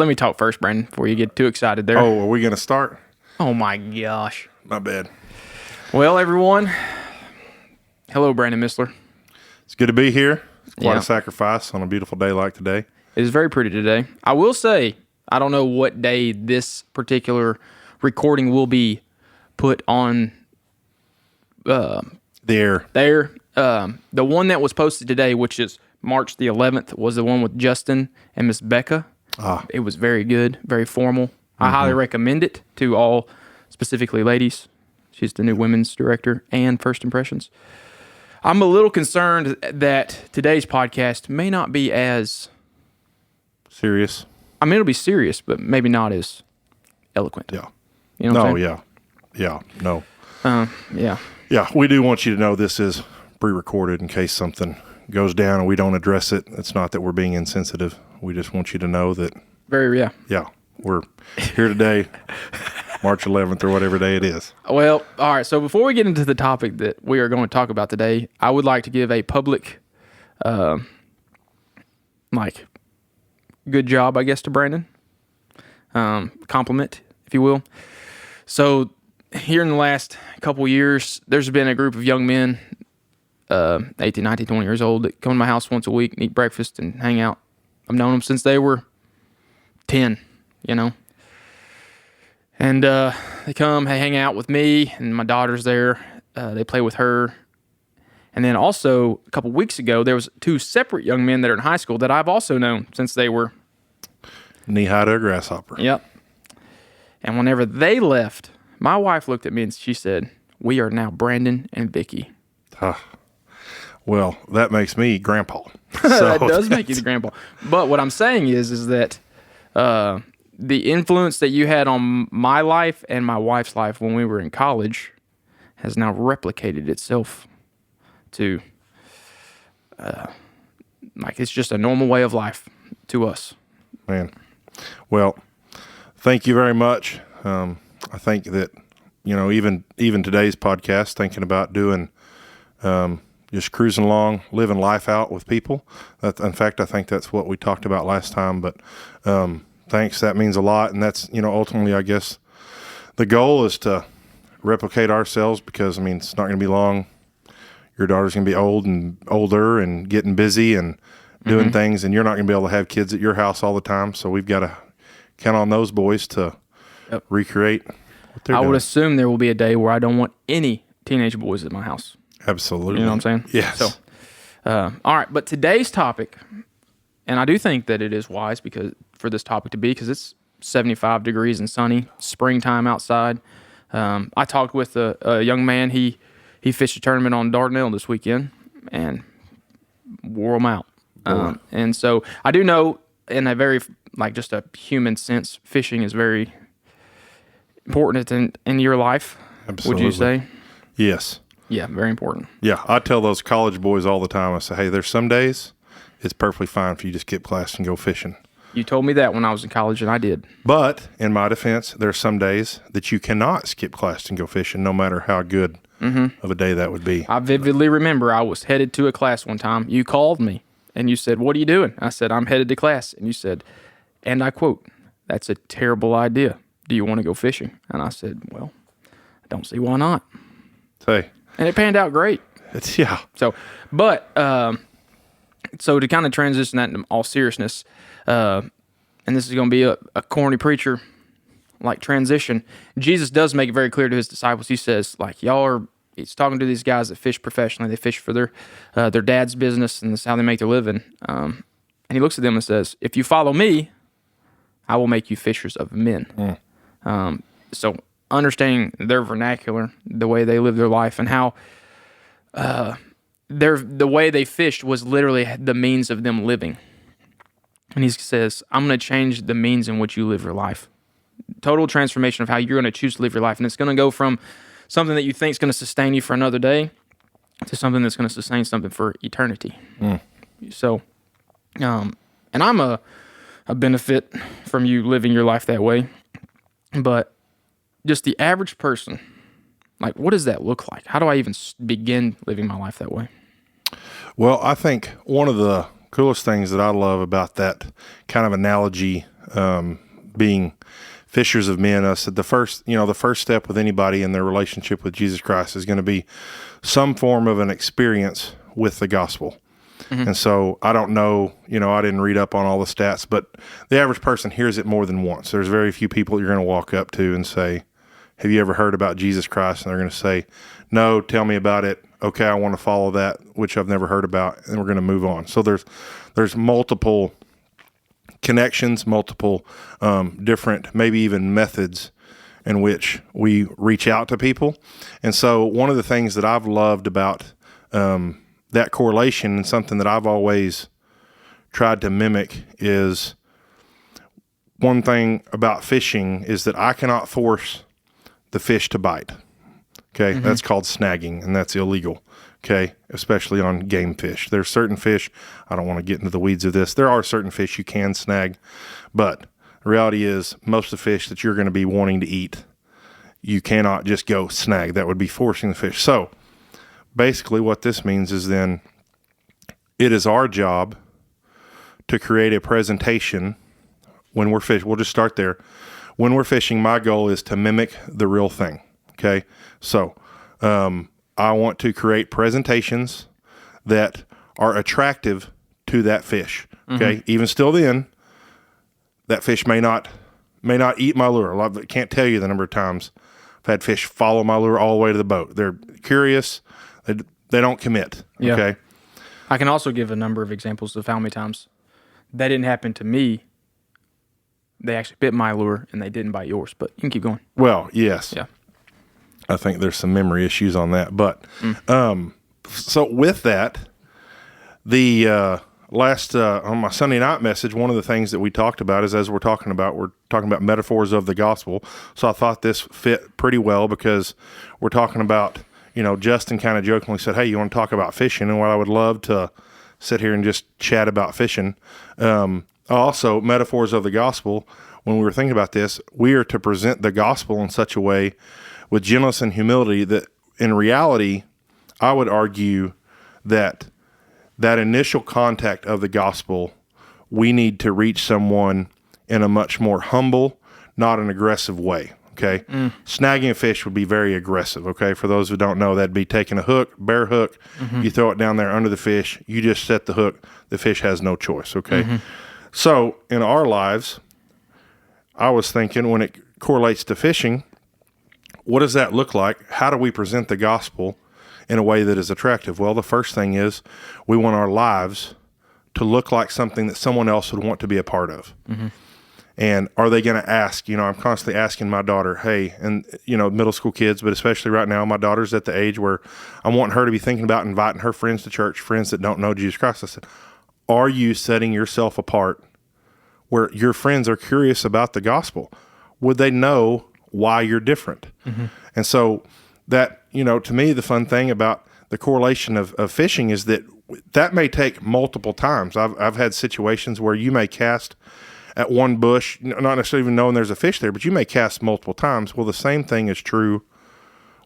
let me talk first, Brandon, before you get too excited there. Oh, are we going to start? Oh, my gosh. My bad. Well, everyone, hello, Brandon Missler. It's good to be here. It's quite Yeah. a sacrifice on a beautiful day like today. It is very pretty today. I will say, I don't know what day this particular recording will be put on There. there. The one that was posted today, which is March the 11th, was the one with Justin and Miss Becca. It was very good, very formal. I highly recommend it to all, specifically ladies. She's the new women's director and First Impressions. I'm a little concerned that today's podcast may not be as... Serious? I mean, it'll be serious, but maybe not as eloquent. Yeah. You know what I'm No, saying? yeah. No. Yeah. Yeah, we do want you to know this is pre-recorded in case something goes down and we don't address it. It's not that we're being insensitive. We just want you to know that, Yeah. we're here today, March 11th or whatever day it is. Well, all right. So before we get into the topic that we are going to talk about today, I would like to give a public, good job, I guess, to Brandon. Compliment, if you will. So here in the last couple years, there's been a group of young men, 18, 19, 20 years old, that come to my house once a week and eat breakfast and hang out. I've known them since they were 10, And they come, they hang out with me, and my daughter's there. They play with her. And then also, a couple weeks ago, there was two separate young men that are in high school that I've also known since they were... Knee-high to a grasshopper. Yep. And whenever they left, my wife looked at me and she said, "We are now Brandon and Vicky." Well, that makes me grandpa. That does make you the grandpa. But what I'm saying is that the influence that you had on my life and my wife's life when we were in college has now replicated itself to, it's just a normal way of life to us. Man. Well, thank you very much. I think that, even today's podcast, thinking about doing just cruising along, living life out with people. In fact, I think that's what we talked about last time. But thanks, that means a lot. And that's, ultimately, I guess, the goal is to replicate ourselves because, it's not going to be long. Your daughter's going to be old and older and getting busy and doing things, and you're not going to be able to have kids at your house all the time. So we've got to count on those boys to recreate what they're doing. I would assume there will be a day where I don't want any teenage boys at my house. Absolutely. You know what I'm saying? Yes. So, all right. But today's topic, and I do think that it is wise for this topic to be, because it's 75 degrees and sunny, springtime outside. I talked with a young man. He fished a tournament on Dardanelle this weekend and wore them out. And so I do know, in a very, just a human sense, fishing is very important in your life. Absolutely. Would you say? Yes. Yeah, very important. Yeah, I tell those college boys all the time, I say, hey, there's some days it's perfectly fine if you just skip class and go fishing. You told me that when I was in college, and I did. But in my defense, there's some days that you cannot skip class and go fishing, no matter how good of a day that would be. I vividly remember I was headed to a class one time. You called me, and you said, "What are you doing?" I said, "I'm headed to class." And you said, and I quote, "That's a terrible idea. Do you want to go fishing?" And I said, "Well, I don't see why not." Say. And it panned out great. So, but, so to kind of transition that into all seriousness, and this is going to be a corny preacher transition. Jesus does make it very clear to his disciples. He says, he's talking to these guys that fish professionally. They fish for their dad's business, and this is how they make their living. And he looks at them and says, "If you follow me, I will make you fishers of men." So understanding their vernacular, the way they live their life, and how the way they fished was literally the means of them living. And he says, "I'm going to change the means in which you live your life." Total transformation of how you're going to choose to live your life. And it's going to go from something that you think is going to sustain you for another day to something that's going to sustain something for eternity. So, and I'm a benefit from you living your life that way. But just the average person, what does that look like? How do I even begin living my life that way? Well, I think one of the coolest things that I love about that kind of analogy being fishers of men, I said the first step with anybody in their relationship with Jesus Christ is going to be some form of an experience with the gospel. And so I don't know, I didn't read up on all the stats, but the average person hears it more than once. There's very few people you're going to walk up to and say, have you ever heard about Jesus Christ? And they're going to say, no, tell me about it. Okay, I want to follow that, which I've never heard about, and we're going to move on. So there's multiple connections, multiple different, maybe even methods in which we reach out to people. And so one of the things that I've loved about that correlation, and something that I've always tried to mimic, is one thing about fishing is that I cannot force the fish to bite. Okay, that's called snagging, and that's illegal. Okay, especially on game fish. There's certain fish, I don't want to get into the weeds of this, there are certain fish you can snag, but the reality is most of the fish that you're going to be wanting to eat, you cannot just go snag. That would be forcing the fish. So basically what this means is then it is our job to create a presentation when we're fishing. We'll just start there. When we're fishing, my goal is to mimic the real thing. Okay. So, I want to create presentations that are attractive to that fish. Okay. Even still then, that fish may not eat my lure. I can't tell you the number of times I've had fish follow my lure all the way to the boat. They're curious. They don't commit. Yeah. Okay. I can also give a number of examples of how many times that didn't happen to me. They actually bit my lure and they didn't bite yours, but you can keep going. Well, yes. Yeah. I think there's some memory issues on that, but, so with that, the, last, on my Sunday night message, one of the things that we talked about is, as we're talking about metaphors of the gospel. So I thought this fit pretty well because we're talking about, Justin kind of jokingly said, hey, you want to talk about fishing? And while I would love to sit here and just chat about fishing, also metaphors of the gospel, when we were thinking about this, we are to present the gospel in such a way with gentleness and humility that in reality, I would argue that initial contact of the gospel, we need to reach someone in a much more humble, not an aggressive way. Okay. Snagging a fish would be very aggressive. Okay. For those who don't know, that'd be taking a hook, bare hook, you throw it down there under the fish, you just set the hook, the fish has no choice. Okay. So in our lives, I was thinking when it correlates to fishing, what does that look like? How do we present the gospel in a way that is attractive? Well, the first thing is we want our lives to look like something that someone else would want to be a part of. And are they going to ask? I'm constantly asking my daughter, hey, and, middle school kids, but especially right now, my daughter's at the age where I want her to be thinking about inviting her friends to church, friends that don't know Jesus Christ. I said, are you setting yourself apart where your friends are curious about the gospel? Would they know why you're different? And so that, to me, the fun thing about the correlation of fishing is that may take multiple times. I've had situations where you may cast at one bush, not necessarily even knowing there's a fish there, but you may cast multiple times. Well, the same thing is true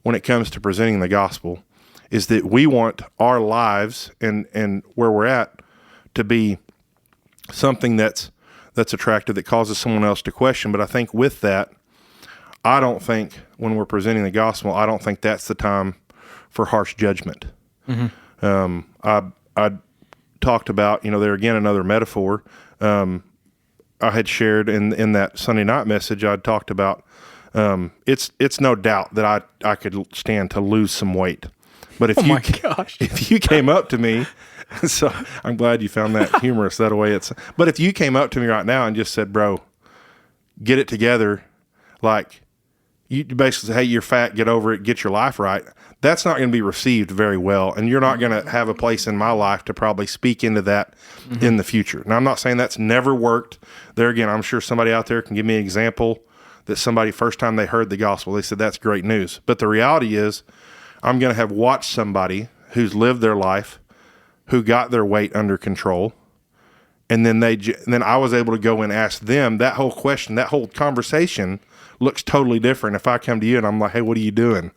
when it comes to presenting the gospel, is that we want our lives and where we're at to be something that's attractive, that causes someone else to question. But I think with that, I don't think when we're presenting the gospel, I don't think that's the time for harsh judgment. I talked about, there again, another metaphor. I had shared in that Sunday night message, I talked about, it's no doubt that I could stand to lose some weight. But if you came up to me, so I'm glad you found that humorous that way. But if you came up to me right now and just said, bro, get it together, like you basically say, hey, you're fat, get over it, get your life right. That's not going to be received very well. And you're not going to have a place in my life to probably speak into that in the future. Now, I'm not saying that's never worked. There again, I'm sure somebody out there can give me an example that somebody, first time they heard the gospel, they said, that's great news. But the reality is, I'm going to have watched somebody who's lived their life, who got their weight under control, and then I was able to go and ask them that whole question, that whole conversation looks totally different if I come to you and I'm like, hey, what are you doing?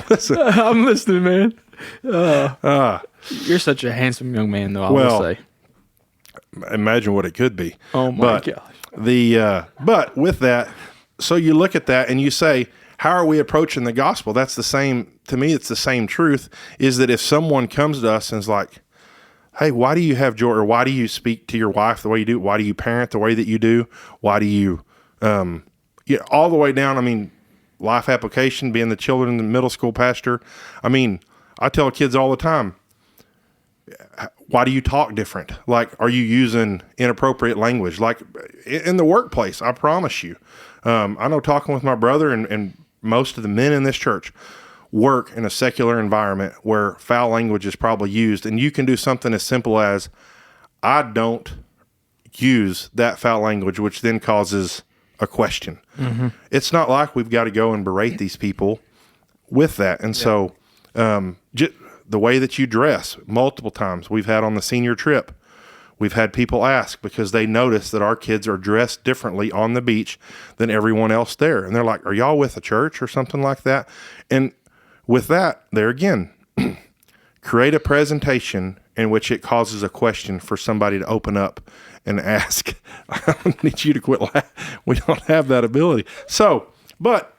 Listen. I'm listening, man. You're such a handsome young man, though, I will say. imagine what it could be. Oh my gosh. But with that, so you look at that and you say, how are we approaching the gospel? That's the same, to me, it's the same truth, is that if someone comes to us and is like, hey, why do you have joy, or why do you speak to your wife the way you do? Why do you parent the way that you do? Why do you, all the way down, I mean, life application, being the children in the middle school pastor. I mean, I tell kids all the time, why do you talk different? Like, are you using inappropriate language? Like in the workplace, I promise you. I know talking with my brother and most of the men in this church work in a secular environment where foul language is probably used. And you can do something as simple as, I don't use that foul language, which then causes a question. Mm-hmm. It's not like we've got to go and berate these people with that. And so the way that you dress, multiple times we've had on the senior trip, we've had people ask because they notice that our kids are dressed differently on the beach than everyone else there. And they're like, are y'all with a church or something like that? And with that, there again, create a presentation in which it causes a question for somebody to open up and ask. I need you to quit laughing. We don't have that ability. So, but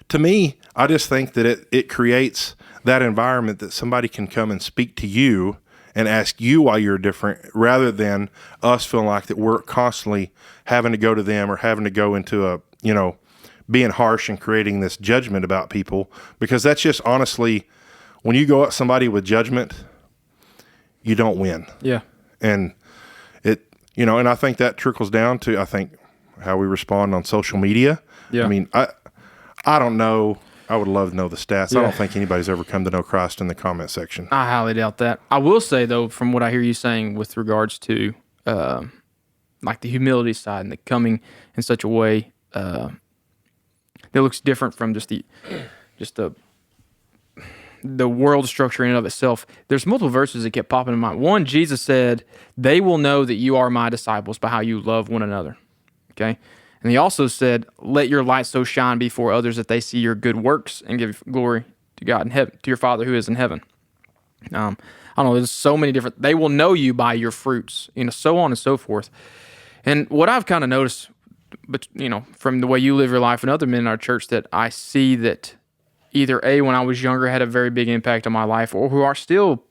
to me, I just think that it creates that environment that somebody can come and speak to you and ask you why you're different, rather than us feeling like that we're constantly having to go to them or having to go into being harsh and creating this judgment about people, because that's just honestly, when you go at somebody with judgment, you don't win. Yeah. And and I think that trickles down to, I think, how we respond on social media. Yeah. I mean, I don't know. I would love to know the stats. Yeah. I don't think anybody's ever come to know Christ in the comment section. I highly doubt that. I will say, though, from what I hear you saying with regards to like the humility side and the coming in such a way that looks different from just the world structure in and of itself, there's multiple verses that kept popping in mind. One, Jesus said, they will know that you are my disciples by how you love one another. Okay? And he also said, let your light so shine before others that they see your good works and give glory to God in heaven, to your Father who is in heaven. I don't know, there's so many different, they will know you by your fruits, so on and so forth. And what I've kind of noticed, but from the way you live your life and other men in our church, that I see that either A, when I was younger, had a very big impact on my life, or who are still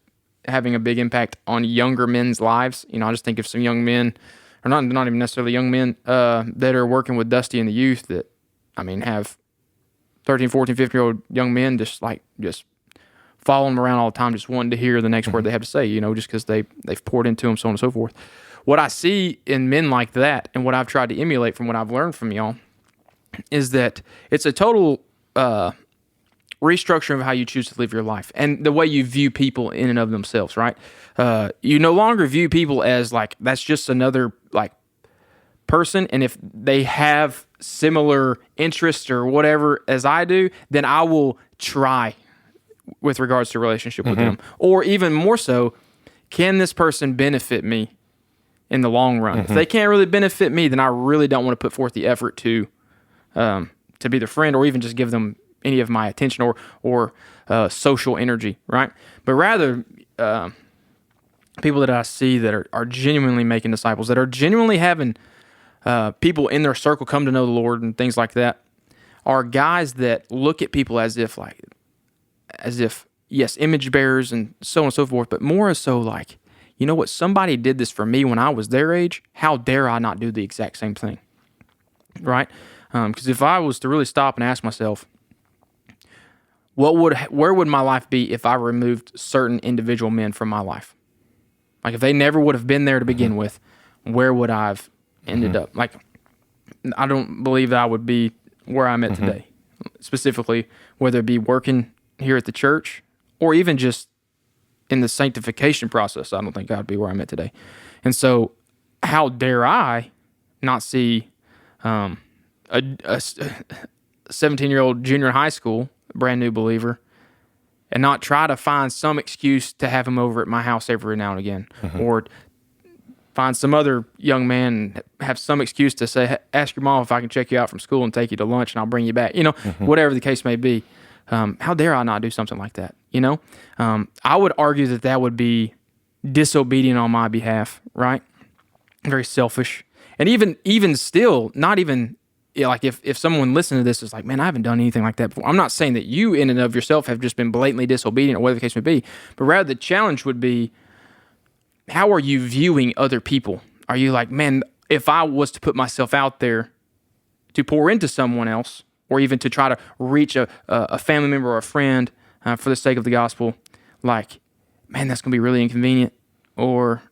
having a big impact on younger men's lives. I just think of some young men, or not even necessarily young men, that are working with Dusty and the youth that, have 13, 14, 15-year-old young men just following them around all the time, just wanting to hear the next word they have to say, just because they've poured into them, so on and so forth. What I see in men like that, and what I've tried to emulate from what I've learned from y'all, is that it's a total restructuring of how you choose to live your life and the way you view people in and of themselves, right? You no longer view people as like, that's just another like person, and if they have similar interests or whatever as I do, then I will try with regards to relationship with them. Or even more so, can this person benefit me in the long run? If they can't really benefit me, then I really don't want to put forth the effort to be their friend, or even just give them any of my attention or social energy, right? But rather, people that I see that are genuinely making disciples, that are genuinely having people in their circle come to know the Lord and things like that, are guys that look at people as if, yes, image bearers and so on and so forth, but more so like, you know what, somebody did this for me when I was their age, how dare I not do the exact same thing, right? Because if I was to really stop and ask myself, where would my life be if I removed certain individual men from my life? Like if they never would have been there to begin with, where would I have ended up? Like, I don't believe that I would be where I'm at today, specifically, whether it be working here at the church or even just in the sanctification process. I don't think I'd be where I'm at today. And so how dare I not see a 17-year-old junior in high school, brand new believer, and not try to find some excuse to have him over at my house every now and again, or find some other young man and have some excuse to say, ask your mom if I can check you out from school and take you to lunch and I'll bring you back, whatever the case may be. How dare I not do something like that? I would argue that would be disobedient on my behalf, right? Very selfish. And even still, not even like if someone listening to this is like, man, I haven't done anything like that before. I'm not saying that you in and of yourself have just been blatantly disobedient or whatever the case may be, but rather the challenge would be, how are you viewing other people? Are you like, man, if I was to put myself out there to pour into someone else, or even to try to reach a family member or a friend for the sake of the gospel, like, man, that's going to be really inconvenient, or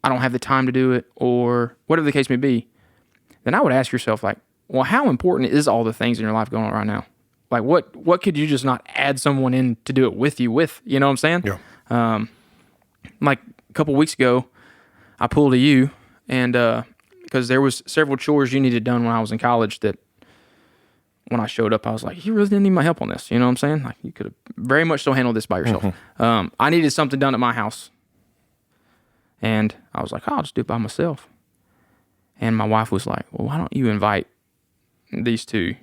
I don't have the time to do it, or whatever the case may be, then I would ask yourself, like, well, how important is all the things in your life going on right now? Like, what could you just not add someone in to do it with you with? You know what I'm saying? Yeah. Like a couple weeks ago, I pulled a you, and because there was several chores you needed done when I was in college that when I showed up, I was like, you really didn't need my help on this. You know what I'm saying? Like, you could have very much so handled this by yourself. Mm-hmm. I needed something done at my house, and I was like, oh, I'll just do it by myself. And my wife was like, well, why don't you invite these two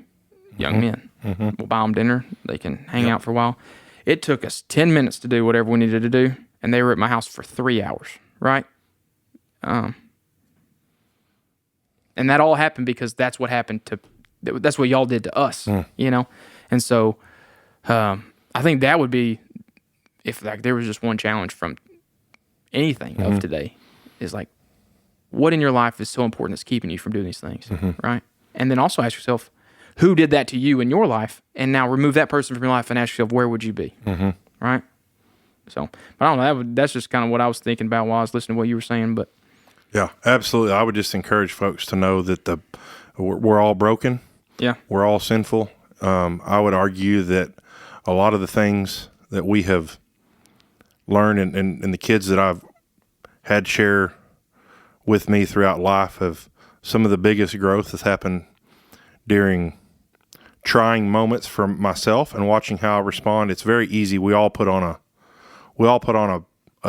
young men? Mm-hmm. We'll buy them dinner. They can hang out for a while. It took us 10 minutes to do whatever we needed to do, and they were at my house for 3 hours, right? And that all happened because that's what happened to, that's what y'all did to us, you know? And so I think that would be, if like there was just one challenge from anything of today, is like, what in your life is so important that's keeping you from doing these things, right? And then also ask yourself, who did that to you in your life? And now remove that person from your life and ask yourself, where would you be, right? So, but I don't know, that's just kind of what I was thinking about while I was listening to what you were saying, but. Yeah, absolutely. I would just encourage folks to know that we're all broken. Yeah. We're all sinful. I would argue that a lot of the things that we have learned and the kids that I've had share with me throughout life have some of the biggest growth has happened during trying moments for myself and watching how I respond. It's very easy. We all put on a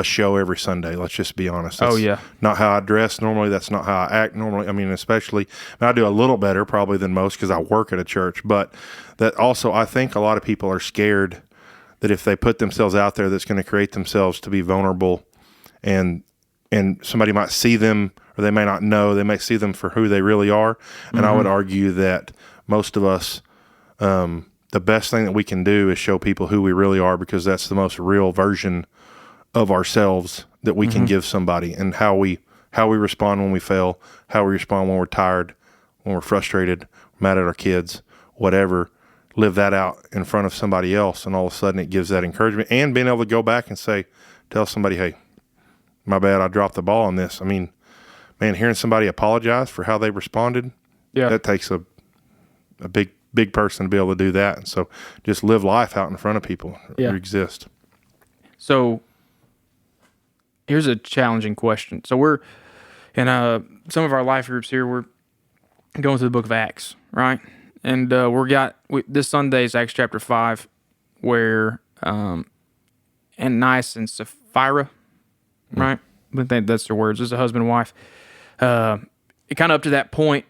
show every Sunday. Let's just be honest. That's not how I dress normally. That's not how I act normally. I mean, especially, I do a little better probably than most because I work at a church, but that also, I think a lot of people are scared that if they put themselves out there, that's going to create themselves to be vulnerable, and somebody might see them, or they may not know, they may see them for who they really are. And I would argue that most of us, the best thing that we can do is show people who we really are, because that's the most real version of ourselves that we can give somebody, and how we respond when we fail, how we respond when we're tired, when we're frustrated, mad at our kids, whatever. Live that out in front of somebody else, and all of a sudden it gives that encouragement, and being able to go back and tell somebody, hey, my bad, I dropped the ball on this. I mean, man, hearing somebody apologize for how they responded, that takes a big person to be able to do that. And so just live life out in front of people who exist. So here's a challenging question. So we're in some of our life groups here, we're going through the book of Acts, right? And this Sunday is Acts chapter 5, where Ananias and Sapphira, right? I think that's their words. It's a husband and wife. It kind of up to that point,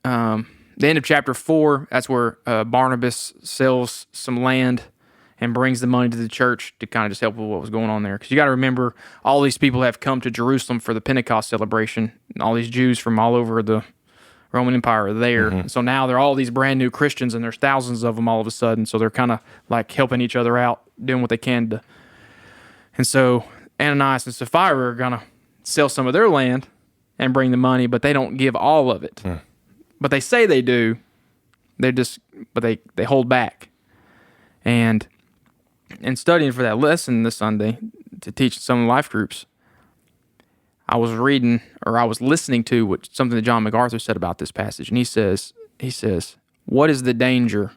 the end of chapter 4, that's where Barnabas sells some land and brings the money to the church to kind of just help with what was going on there. Because you got to remember, all these people have come to Jerusalem for the Pentecost celebration, and all these Jews from all over the Roman Empire are there. And so now they're all these brand new Christians, and there's thousands of them all of a sudden. So they're kind of like helping each other out, doing what they can to. And so Ananias and Sapphira are going to sell some of their land and bring the money, but they don't give all of it. But they say they do. But they hold back. And in studying for that lesson this Sunday to teach some life groups, I was listening to something that John MacArthur said about this passage, and he says, what is the danger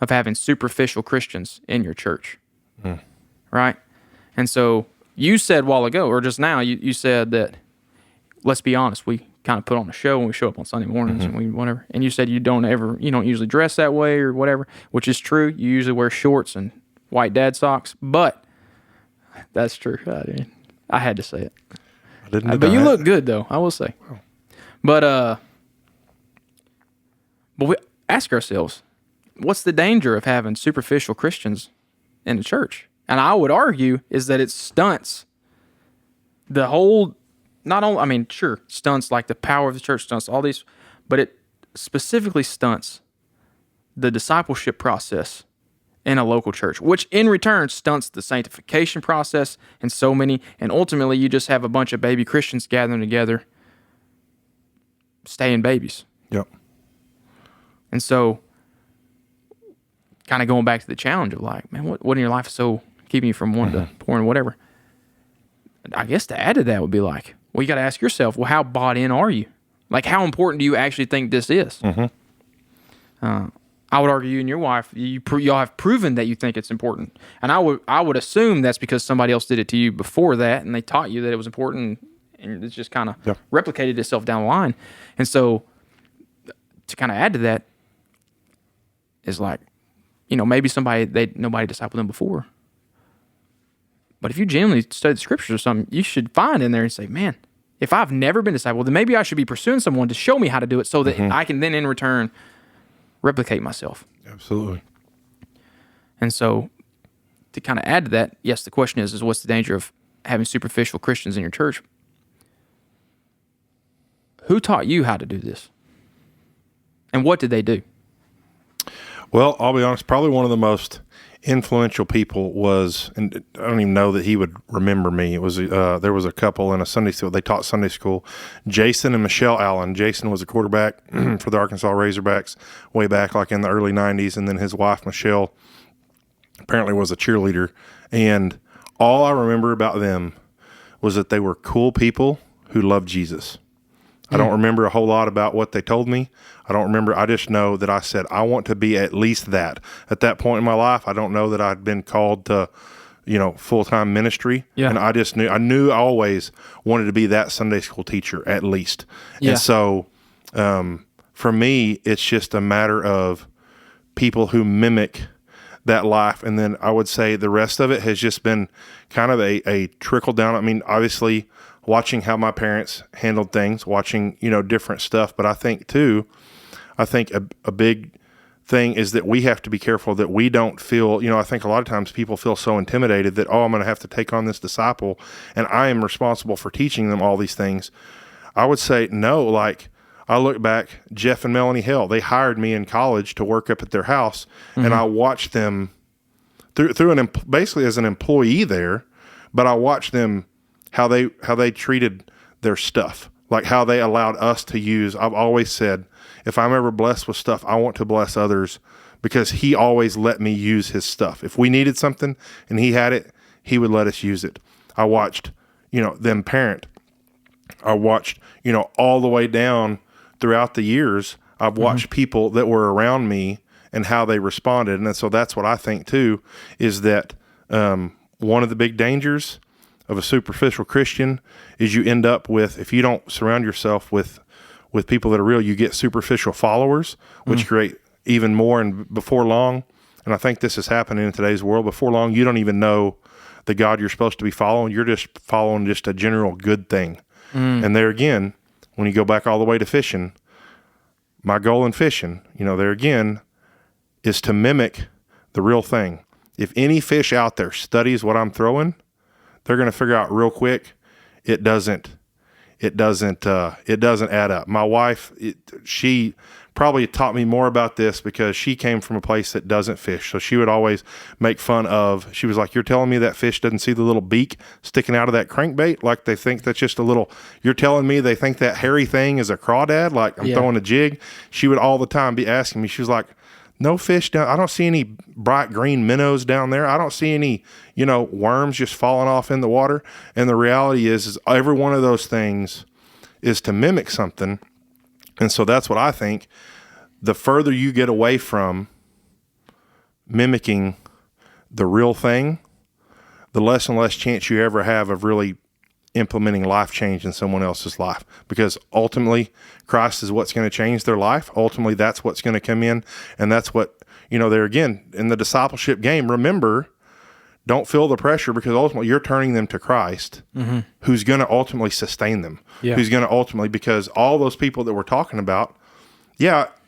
of having superficial Christians in your church? Right? And so you said a while ago, or just now, you said that, let's be honest, we kind of put on a show when we show up on Sunday mornings and we whatever. And you said you don't usually dress that way or whatever, which is true. You usually wear shorts and white dad socks, but that's true. I had to say it. But you look good though, I will say. Wow. But we ask ourselves, what's the danger of having superficial Christians in the church? And I would argue is that it stunts the whole, not only, I mean, sure, stunts like the power of the church, stunts all these, but it specifically stunts the discipleship process in a local church, which in return stunts the sanctification process and so many, and ultimately you just have a bunch of baby Christians gathering together, staying babies. Yep. And so, kind of going back to the challenge of like, man, what in your life is so keeping you from wanting to pour in whatever? I guess to add to that would be like, well, you got to ask yourself, well, how bought in are you? Like, how important do you actually think this is? I would argue you and your wife, y'all have proven that you think it's important. And I would assume that's because somebody else did it to you before that, and they taught you that it was important, and it's just kind of replicated itself down the line. And so, to kind of add to that, is like, maybe nobody discipled them before. But if you genuinely study the scriptures or something, you should find in there and say, man, if I've never been discipled, then maybe I should be pursuing someone to show me how to do it so that I can then in return replicate myself. Absolutely. And so to kind of add to that, yes, the question is what's the danger of having superficial Christians in your church? Who taught you how to do this? And what did they do? Well, I'll be honest, probably one of the most influential people was, and I don't even know that he would remember me. It was there was a couple in a Sunday school. They taught Sunday school. Jason and Michelle Allen. Jason was a quarterback for the Arkansas Razorbacks way back, like in the early '90s, and then his wife Michelle apparently was a cheerleader. And all I remember about them was that they were cool people who loved Jesus. I don't remember a whole lot about what they told me. I don't remember. I just know that I said, I want to be at least that. At that point in my life, I don't know that I'd been called to, full-time ministry. Yeah. And I knew I always wanted to be that Sunday school teacher at least. Yeah. And so for me, it's just a matter of people who mimic that life. And then I would say the rest of it has just been kind of a trickle down. I mean, obviously, watching how my parents handled things, watching, different stuff. But I think a big thing is that we have to be careful that we don't feel, I think a lot of times people feel so intimidated that, I'm going to have to take on this disciple and I am responsible for teaching them all these things. I would say no. Like, I look back, Jeff and Melanie Hill, they hired me in college to work up at their house, and I watched them basically as an employee there, but I watched them how they treated their stuff, like how they allowed us to use. I've always said, if I'm ever blessed with stuff, I want to bless others, because he always let me use his stuff. If we needed something and he had it, he would let us use it. I watched, them parent. I watched, all the way down throughout the years. I've watched people that were around me and how they responded. And so that's what I think too, is that one of the big dangers of a superficial Christian is you end up with, if you don't surround yourself with people that are real, you get superficial followers, which create even more. And before long, and I think this is happening in today's world, before long, you don't even know the God you're supposed to be following. You're just following just a general good thing. And there again, when you go back all the way to fishing, my goal in fishing, there again, is to mimic the real thing. If any fish out there studies what I'm throwing, they're going to figure out real quick it doesn't add up. My wife, she probably taught me more about this because she came from a place that doesn't fish. So she would always make fun of, she was like, you're telling me that fish doesn't see the little beak sticking out of that crankbait? Like they think that's just a little, you're telling me they think that hairy thing is a crawdad? Like I'm throwing a jig. She would all the time be asking me, she was like, no fish down. I don't see any bright green minnows down there. I don't see any, worms just falling off in the water. And the reality is every one of those things is to mimic something. And so that's what I think. The further you get away from mimicking the real thing, the less and less chance you ever have of really implementing life change in someone else's life, because ultimately Christ is what's going to change their life. Ultimately, that's what's going to come in. And that's what, there again, in the discipleship game, remember, don't feel the pressure, because ultimately you're turning them to Christ, who's going to ultimately sustain them, who's going to ultimately, because all those people that we're talking about,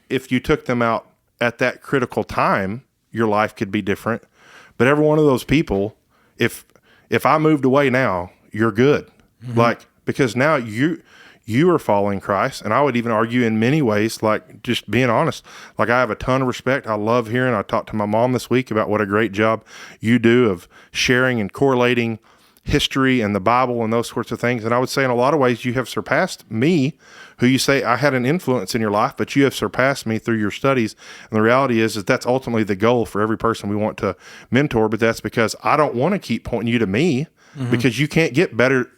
if you took them out at that critical time, your life could be different. But every one of those people, if I moved away now, you're good. Like, because now you are following Christ, and I would even argue in many ways, like, just being honest, like, I have a ton of respect. I love hearing. I talked to my mom this week about what a great job you do of sharing and correlating history and the Bible and those sorts of things. And I would say in a lot of ways you have surpassed me, who you say I had an influence in your life, but you have surpassed me through your studies. And the reality is that's ultimately the goal for every person we want to mentor. But that's because I don't want to keep pointing you to me, because you can't get better.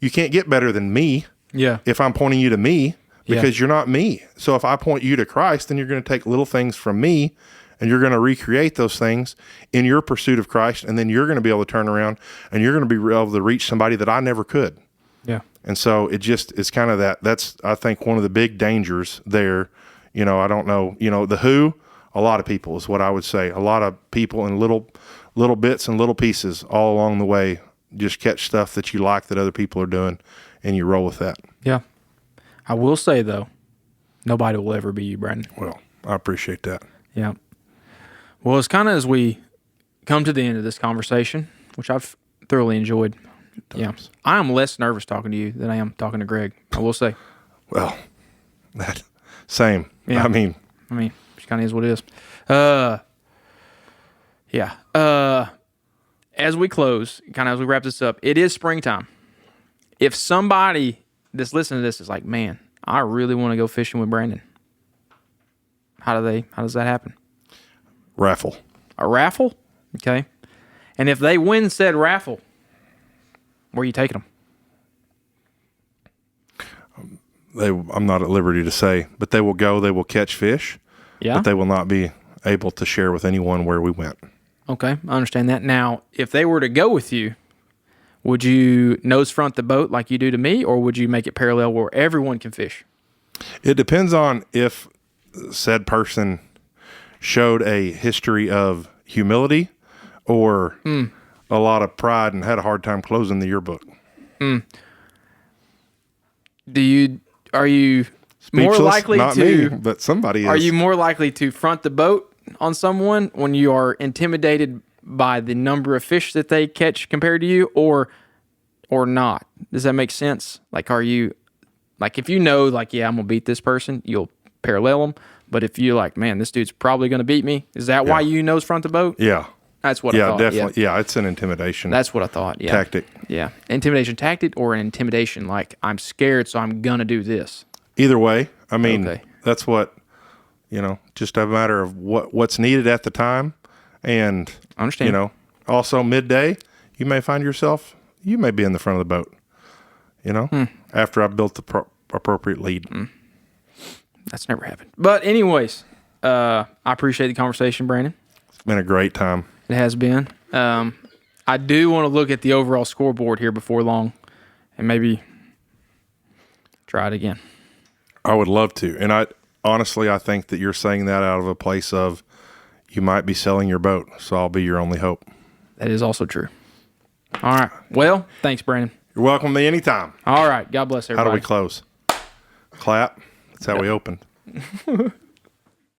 You can't get better than me. Yeah. If I'm pointing you to me, because you're not me. So if I point you to Christ, then you're going to take little things from me and you're going to recreate those things in your pursuit of Christ. And then you're going to be able to turn around and you're going to be able to reach somebody that I never could. Yeah. And so it's kind of that's, I think, one of the big dangers there. You know, I don't know, the who, a lot of people is what I would say. A lot of people in little bits and little pieces all along the way just catch stuff that you like that other people are doing, and you roll with that. Yeah. I will say, though, nobody will ever be you, Brandon. Well, I appreciate that. Yeah. Well, it's kind of as we come to the end of this conversation, which I've thoroughly enjoyed. Yeah. I am less nervous talking to you than I am talking to Greg, I will say. Well, that same. Yeah. I mean, it kind of is what it is. Yeah. As we close, kind of as we wrap this up, it is springtime. If somebody that's listening to this is like, man, I really want to go fishing with Brandon, how does that happen? Raffle. A raffle? Okay. And if they win said raffle, where are you taking them? I'm not at liberty to say, but they will go, they will catch fish, but they will not be able to share with anyone where we went. Okay, I understand that. Now, if they were to go with you, would you nose front the boat like you do to me, or would you make it parallel where everyone can fish? It depends on if said person showed a history of humility or a lot of pride and had a hard time closing the yearbook. Are you Speechless, more likely not to? me, but somebody is. Are you more likely to front the boat on someone when you are intimidated by the number of fish that they catch compared to you, or not? Does that make sense? Like, are you like, if you know, like, yeah, I'm gonna beat this person, you'll parallel them. But if you're like, man, this dude's probably gonna beat me, is that why you nose front the boat? Yeah. That's what I thought. Definitely. Yeah, it's an intimidation. That's what I thought. Yeah. Tactic. Yeah. Intimidation tactic, or an intimidation like, I'm scared, so I'm going to do this. Either way, I mean, that's what, just a matter of what's needed at the time. And, I understand. Also midday, you may find yourself, you may be in the front of the boat, after I've built the appropriate lead. That's never happened. But anyways, I appreciate the conversation, Brandon. It's been a great time. It has been. I do want to look at the overall scoreboard here before long and maybe try it again. I would love to. And I think that you're saying that out of a place of you might be selling your boat, so I'll be your only hope. That is also true. All right. Well, thanks, Brandon. You're welcome to me anytime. All right. God bless everybody. How do we close? Clap. That's how we opened.